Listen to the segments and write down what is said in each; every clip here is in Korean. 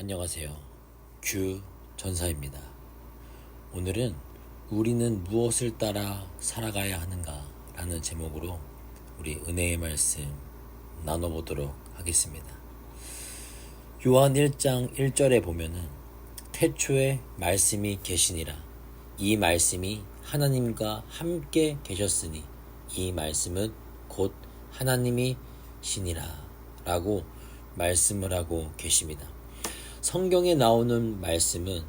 안녕하세요. 규 전사입니다. 오늘은 우리는 무엇을 따라 살아가야 하는가 라는 제목으로 우리 은혜의 말씀 나눠보도록 하겠습니다. 요한 1장 1절에 보면은 태초에 말씀이 계시니라. 이 말씀이 하나님과 함께 계셨으니 이 말씀은 곧 하나님이시니라 라고 말씀을 하고 계십니다. 성경에 나오는 말씀은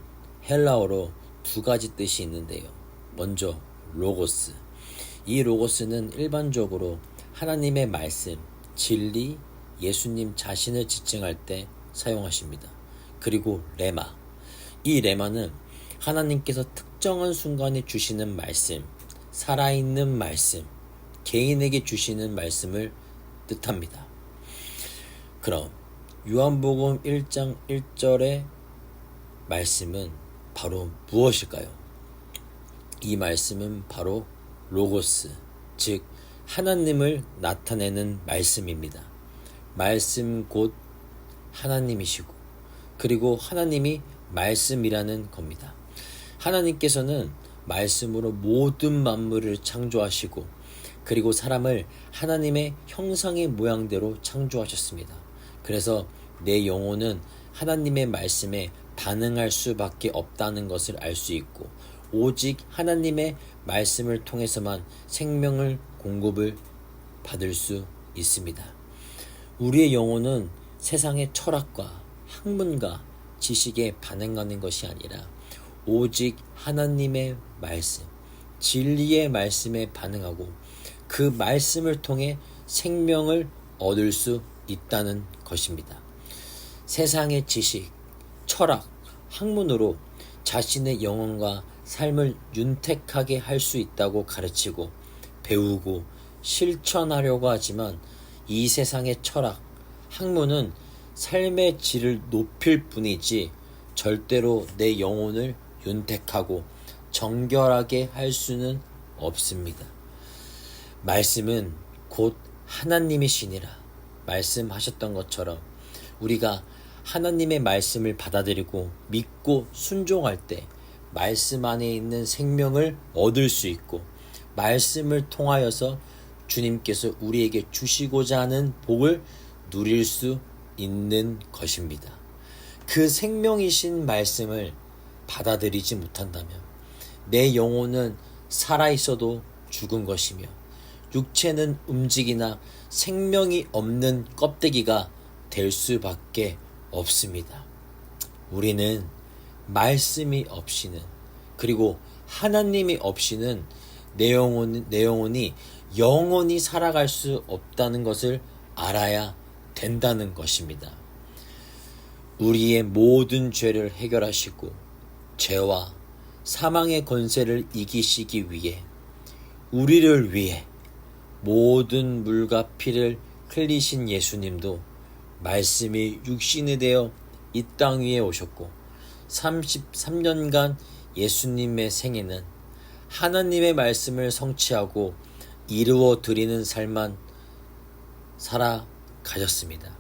헬라어로 두 가지 뜻이 있는데요. 먼저 로고스. 이 로고스는 일반적으로 하나님의 말씀, 진리, 예수님 자신을 지칭할 때 사용하십니다. 그리고 레마. 이 레마는 하나님께서 특정한 순간에 주시는 말씀, 살아있는 말씀, 개인에게 주시는 말씀을 뜻합니다. 그럼 요한복음 1장 1절의 말씀은 바로 무엇일까요? 이 말씀은 바로 로고스, 즉 하나님을 나타내는 말씀입니다. 말씀 곧 하나님이시고 그리고 하나님이 말씀이라는 겁니다. 하나님께서는 말씀으로 모든 만물을 창조하시고 그리고 사람을 하나님의 형상의 모양대로 창조하셨습니다. 그래서 내 영혼은 하나님의 말씀에 반응할 수밖에 없다는 것을 알 수 있고 오직 하나님의 말씀을 통해서만 생명을 공급을 받을 수 있습니다. 우리의 영혼은 세상의 철학과 학문과 지식에 반응하는 것이 아니라 오직 하나님의 말씀, 진리의 말씀에 반응하고 그 말씀을 통해 생명을 얻을 수 있다는 것입니다. 세상의 지식, 철학, 학문으로 자신의 영혼과 삶을 윤택하게 할 수 있다고 가르치고 배우고 실천하려고 하지만 이 세상의 철학, 학문은 삶의 질을 높일 뿐이지 절대로 내 영혼을 윤택하고 정결하게 할 수는 없습니다. 말씀은 곧 하나님이시니라 말씀하셨던 것처럼 우리가 하나님의 말씀을 받아들이고 믿고 순종할 때 말씀 안에 있는 생명을 얻을 수 있고 말씀을 통하여서 주님께서 우리에게 주시고자 하는 복을 누릴 수 있는 것입니다. 그 생명이신 말씀을 받아들이지 못한다면 내 영혼은 살아있어도 죽은 것이며 육체는 움직이나 생명이 없는 껍데기가 될 수밖에 없습니다. 우리는 말씀이 없이는 그리고 하나님이 없이는 내 영혼이 영원히 살아갈 수 없다는 것을 알아야 된다는 것입니다. 우리의 모든 죄를 해결하시고 죄와 사망의 권세를 이기시기 위해 우리를 위해 모든 물과 피를 흘리신 예수님도 말씀이 육신이 되어 이 땅 위에 오셨고 33년간 예수님의 생애는 하나님의 말씀을 성취하고 이루어 드리는 삶만 살아가셨습니다.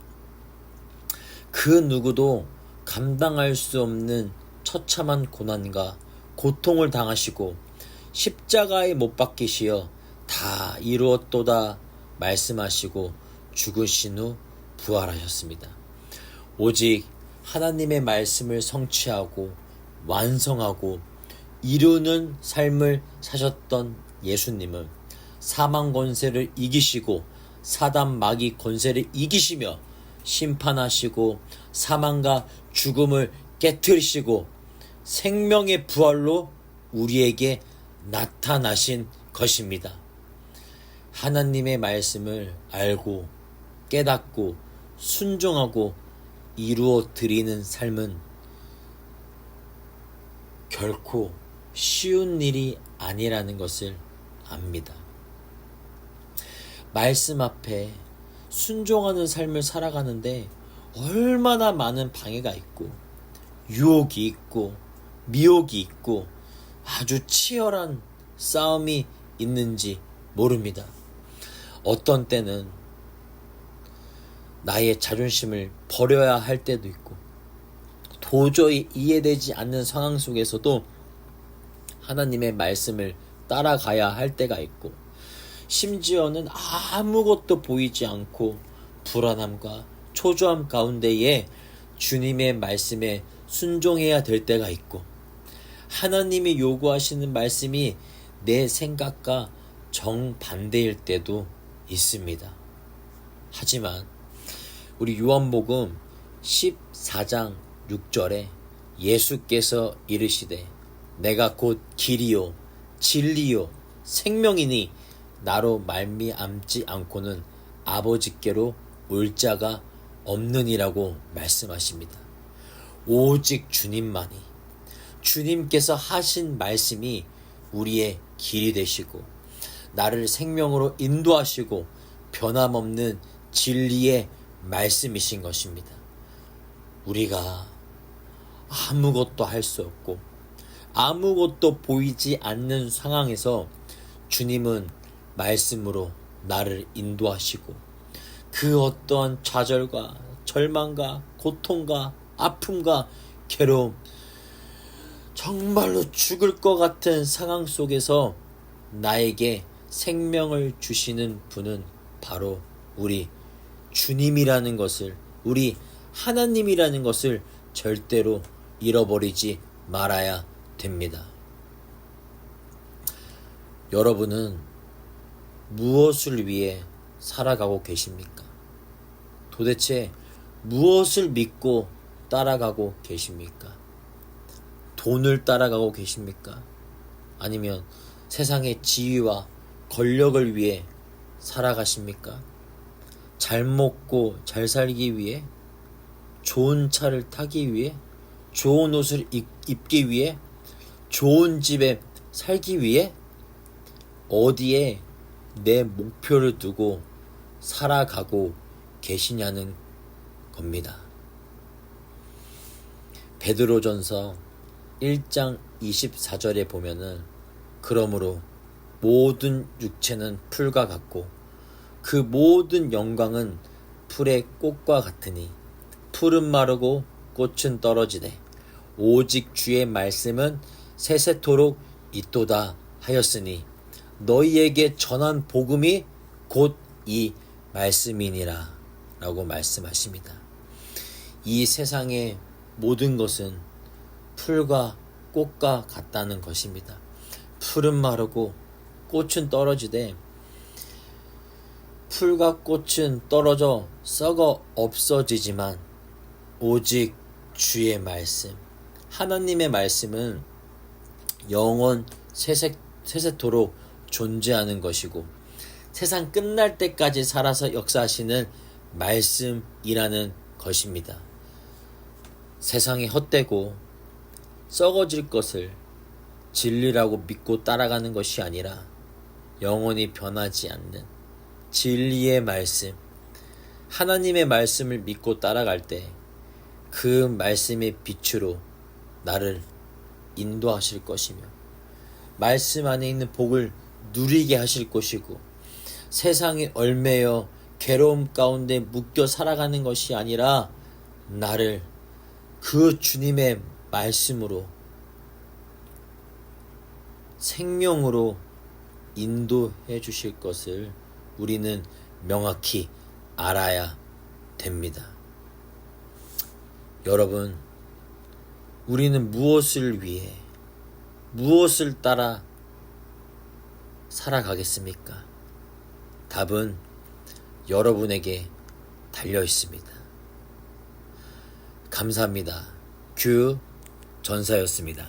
그 누구도 감당할 수 없는 처참한 고난과 고통을 당하시고 십자가에 못 박히시어 다 이루었도다 말씀하시고 죽으신 후 부활하셨습니다. 오직 하나님의 말씀을 성취하고 완성하고 이루는 삶을 사셨던 예수님은 사망 권세를 이기시고 사단 마귀 권세를 이기시며 심판하시고 사망과 죽음을 깨트리시고 생명의 부활로 우리에게 나타나신 것입니다. 하나님의 말씀을 알고 깨닫고 순종하고 이루어 드리는 삶은 결코 쉬운 일이 아니라는 것을 압니다. 말씀 앞에 순종하는 삶을 살아가는데 얼마나 많은 방해가 있고 유혹이 있고 미혹이 있고 아주 치열한 싸움이 있는지 모릅니다. 어떤 때는 나의 자존심을 버려야 할 때도 있고 도저히 이해되지 않는 상황 속에서도 하나님의 말씀을 따라가야 할 때가 있고, 심지어는 아무것도 보이지 않고 불안함과 초조함 가운데에 주님의 말씀에 순종해야 될 때가 있고, 하나님이 요구하시는 말씀이 내 생각과 정반대일 때도 있습니다. 하지만 우리 요한복음 14장 6절에 예수께서 이르시되 내가 곧 길이요 진리요 생명이니 나로 말미암지 않고는 아버지께로 올 자가 없느니라고 말씀하십니다. 오직 주님만이, 주님께서 하신 말씀이 우리의 길이 되시고 나를 생명으로 인도하시고 변함없는 진리의 말씀이신 것입니다. 우리가 아무것도 할 수 없고 아무것도 보이지 않는 상황에서 주님은 말씀으로 나를 인도하시고 그 어떠한 좌절과 절망과 고통과 아픔과 괴로움, 정말로 죽을 것 같은 상황 속에서 나에게 생명을 주시는 분은 바로 우리 주님이라는 것을, 우리 하나님이라는 것을 절대로 잃어버리지 말아야 됩니다. 여러분은 무엇을 위해 살아가고 계십니까? 도대체 무엇을 믿고 따라가고 계십니까? 돈을 따라가고 계십니까? 아니면 세상의 지위와 권력을 위해 살아가십니까? 잘 먹고 잘 살기 위해? 좋은 차를 타기 위해? 좋은 옷을 입기 위해? 좋은 집에 살기 위해? 어디에 내 목표를 두고 살아가고 계시냐는 겁니다. 베드로전서 1장 24절에 보면은 그러므로 모든 육체는 풀과 같고 그 모든 영광은 풀의 꽃과 같으니 풀은 마르고 꽃은 떨어지되 오직 주의 말씀은 세세토록 있도다 하였으니 너희에게 전한 복음이 곧 이 말씀이니라 라고 말씀하십니다. 이 세상의 모든 것은 풀과 꽃과 같다는 것입니다. 풀은 마르고 꽃은 떨어지되 풀과 꽃은 떨어져 썩어 없어지지만 오직 주의 말씀, 하나님의 말씀은 영원 세세토록 존재하는 것이고 세상 끝날 때까지 살아서 역사하시는 말씀이라는 것입니다. 세상이 헛되고 썩어질 것을 진리라고 믿고 따라가는 것이 아니라 영원히 변하지 않는 진리의 말씀, 하나님의 말씀을 믿고 따라갈 때 그 말씀의 빛으로 나를 인도하실 것이며 말씀 안에 있는 복을 누리게 하실 것이고 세상에 얽매여 괴로움 가운데 묶여 살아가는 것이 아니라 나를 그 주님의 말씀으로 생명으로 인도해 주실 것을 우리는 명확히 알아야 됩니다. 여러분, 우리는 무엇을 위해, 무엇을 따라 살아가겠습니까? 답은 여러분에게 달려 있습니다. 감사합니다. 규 전사였습니다.